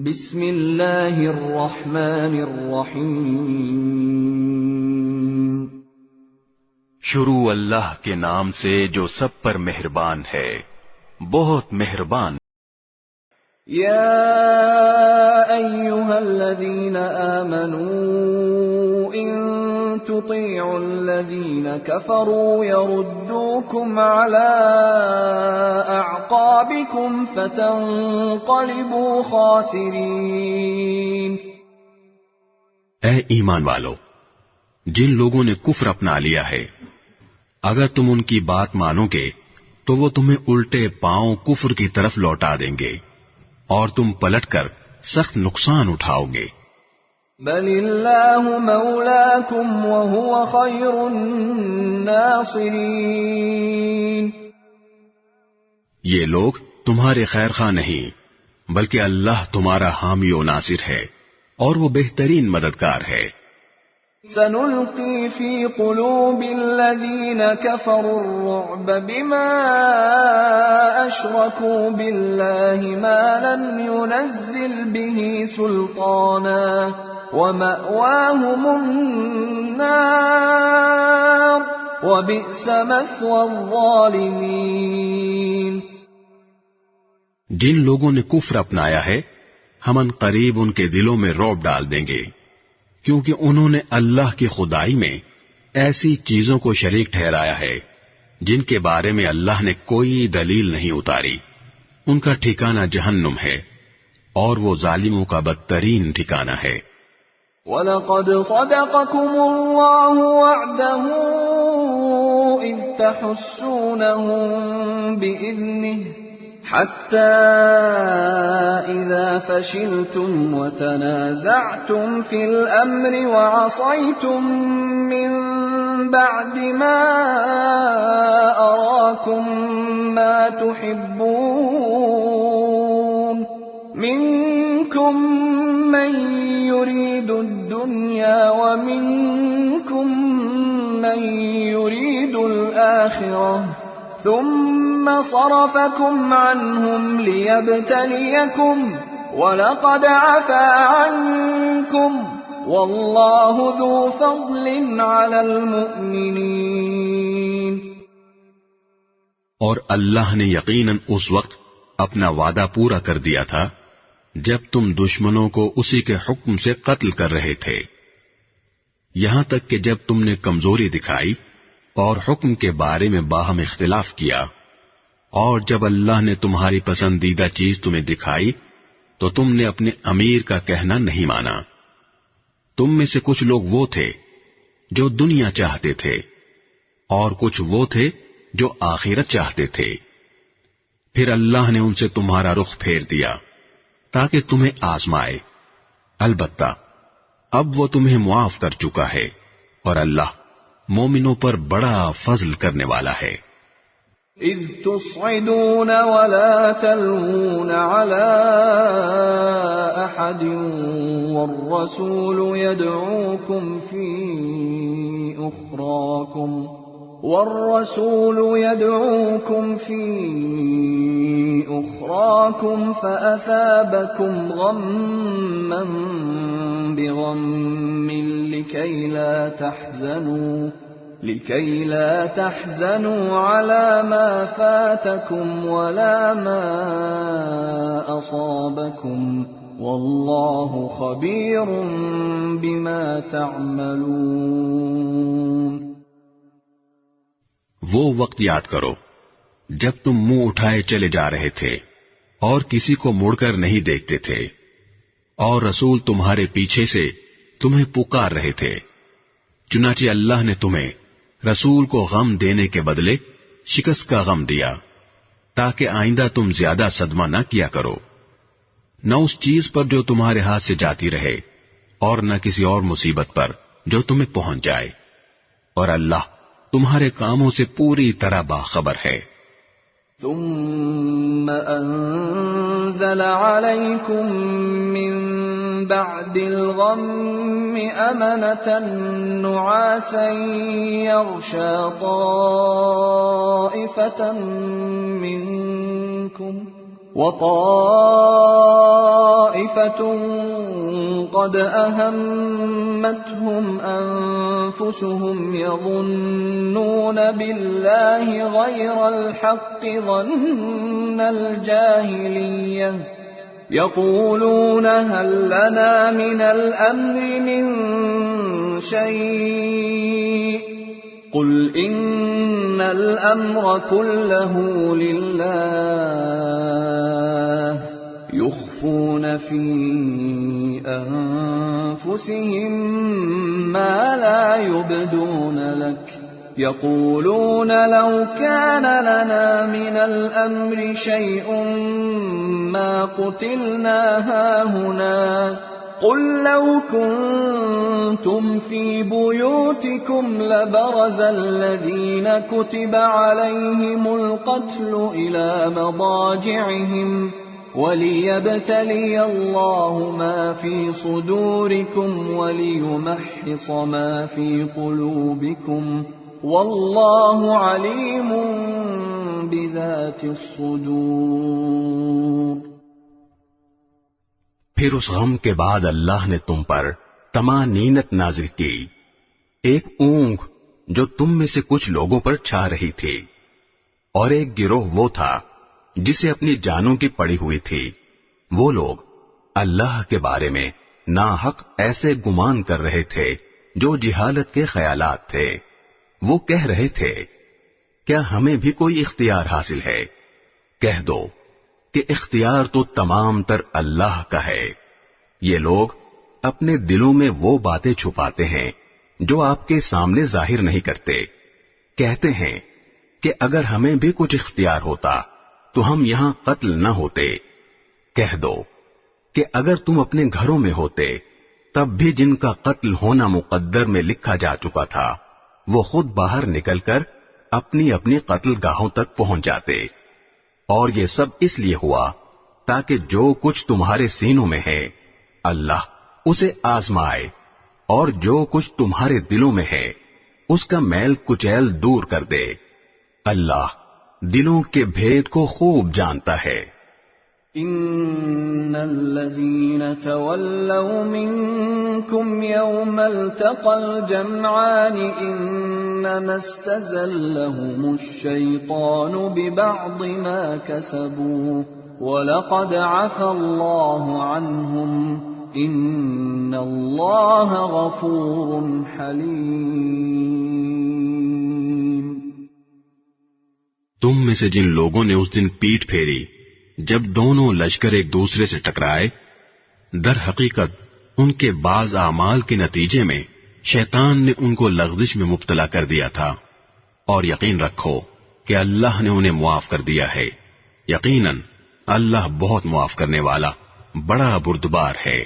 بسم اللہ الرحمن الرحیم شروع اللہ کے نام سے جو سب پر مہربان ہے، بہت مہربان۔ یا ایھا الذین آمنوا ان تطیعوا الذین کفروا یردوکم علی اعقابکم فتنقلبوا خاسرین۔ اے ایمان والو، جن لوگوں نے کفر اپنا لیا ہے، اگر تم ان کی بات مانو گے تو وہ تمہیں الٹے پاؤں کفر کی طرف لوٹا دیں گے اور تم پلٹ کر سخت نقصان اٹھاؤ گے۔ بل اللہ مولاکم وہو خیر الناصرین۔ یہ لوگ تمہارے خیر خواہ نہیں، بلکہ اللہ تمہارا حامی و ناصر ہے اور وہ بہترین مددگار ہے۔ سنلقی فی قلوب الذین کفروا الرعب بما اشرکوا باللہ ما لم ينزل به سلطانا ومأواہم النار وبئس مثوى الظالمین۔ جن لوگوں نے کفر اپنایا ہے، ہم ان قریب ان کے دلوں میں رعب ڈال دیں گے، کیونکہ انہوں نے اللہ کی خدائی میں ایسی چیزوں کو شریک ٹھہرایا ہے جن کے بارے میں اللہ نے کوئی دلیل نہیں اتاری۔ ان کا ٹھکانہ جہنم ہے اور وہ ظالموں کا بدترین ٹھکانہ ہے۔ وَلَقَدْ صَدَقَكُمُ اللَّهُ وَعْدَهُ إِذْ تَحُسُّونَهُم بِإِذْنِهِ حَتَّى إِذَا فَشِلْتُمْ وَتَنَازَعْتُمْ فِي الْأَمْرِ وَعَصَيْتُمْ مِنْ بَعْدِ مَا أَرَاكُمْ مَا تُحِبُّونَ مِنْكُمْ مَنْ يُرِيدُ الدُّنْيَا وَمِنْكُمْ مَنْ يُرِيدُ الْآخِرَةَ ثم صرفكم عنهم ليبتليكم ولقد عفا عنكم والله ذو فضل على المؤمنين۔ اور اللہ نے یقیناً اس وقت اپنا وعدہ پورا کر دیا تھا جب تم دشمنوں کو اسی کے حکم سے قتل کر رہے تھے، یہاں تک کہ جب تم نے کمزوری دکھائی اور حکم کے بارے میں باہم اختلاف کیا، اور جب اللہ نے تمہاری پسندیدہ چیز تمہیں دکھائی تو تم نے اپنے امیر کا کہنا نہیں مانا۔ تم میں سے کچھ لوگ وہ تھے جو دنیا چاہتے تھے اور کچھ وہ تھے جو آخرت چاہتے تھے، پھر اللہ نے ان سے تمہارا رخ پھیر دیا تاکہ تمہیں آزمائے۔ البتہ اب وہ تمہیں معاف کر چکا ہے اور اللہ مومنوں پر بڑا فضل کرنے والا ہے۔ اذ تصعدون ولا تلوون على احد والرسول يدعوكم في اخراكم فاثابكم غما بغم لكي لا تحزنوا على ما فاتكم ولا ما أصابكم والله خبير بما تعملون۔ وہ وقت یاد کرو جب تم منہ اٹھائے چلے جا رہے تھے اور کسی کو مڑ کر نہیں دیکھتے تھے، اور رسول تمہارے پیچھے سے تمہیں پکار رہے تھے، چنانچہ اللہ نے تمہیں رسول کو غم دینے کے بدلے شکست کا غم دیا تاکہ آئندہ تم زیادہ صدمہ نہ کیا کرو، نہ اس چیز پر جو تمہارے ہاتھ سے جاتی رہے اور نہ کسی اور مصیبت پر جو تمہیں پہنچ جائے، اور اللہ تمہارے کاموں سے پوری طرح باخبر ہے۔ ثم انزل عليكم من بعد الغم أمنة نعاسا يغشى طائفة منكم وطائفة قد أهمتهم أنفسهم يظنون بالله غير الحق ظن الجاهلية يقولون هل لنا من الأمر من شيء قل إن الأمر كله لله يخفون في أنفسهم ما لا يبدون لك يقولون لو كان لنا من الأمر شيء ما قتلنا هاهنا قل لو كنتم في بيوتكم لبرز الذين كتب عليهم القتل إلى مضاجعهم وليبتلي الله ما في صدوركم وليمحص ما في قلوبكم والله عليم بذات الصدور. پھر اس غم کے بعد اللہ نے تم پر طمانینت نازل کی، ایک اونگ جو تم میں سے کچھ لوگوں پر چھا رہی تھی، اور ایک گروہ وہ تھا جسے اپنی جانوں کی پڑی ہوئی تھی. وہ لوگ اللہ کے بارے میں ناحق ایسے گمان کر رہے تھے جو جہالت کے خیالات تھے. وہ کہہ رہے تھے کیا ہمیں بھی کوئی اختیار حاصل ہے؟ کہہ دو کہ اختیار تو تمام تر اللہ کا ہے. یہ لوگ اپنے دلوں میں وہ باتیں چھپاتے ہیں جو آپ کے سامنے ظاہر نہیں کرتے. کہتے ہیں کہ اگر ہمیں بھی کچھ اختیار ہوتا تو ہم یہاں قتل نہ ہوتے. کہہ دو کہ اگر تم اپنے گھروں میں ہوتے تب بھی جن کا قتل ہونا مقدر میں لکھا جا چکا تھا وہ خود باہر نکل کر اپنی اپنی قتل گاہوں تک پہنچ جاتے. اور یہ سب اس لیے ہوا تاکہ جو کچھ تمہارے سینوں میں ہے اللہ اسے آزمائے، اور جو کچھ تمہارے دلوں میں ہے اس کا میل کچیل دور کر دے. اللہ دلوں کے بھید کو خوب جانتا ہے. ان الذين تولوا منكم يوم التقى الجمعان انما استزلهم الشيطان ببعض ما كسبوا ولقد عفى الله عنهم ان الله غفور حليم. تم میں سے جن لوگوں نے اس دن پیٹھ پھیری جب دونوں لشکر ایک دوسرے سے ٹکرائے، در حقیقت ان کے بعض اعمال کے نتیجے میں شیطان نے ان کو لغزش میں مبتلا کر دیا تھا، اور یقین رکھو کہ اللہ نے انہیں معاف کر دیا ہے. یقیناً اللہ بہت معاف کرنے والا بڑا بردبار ہے.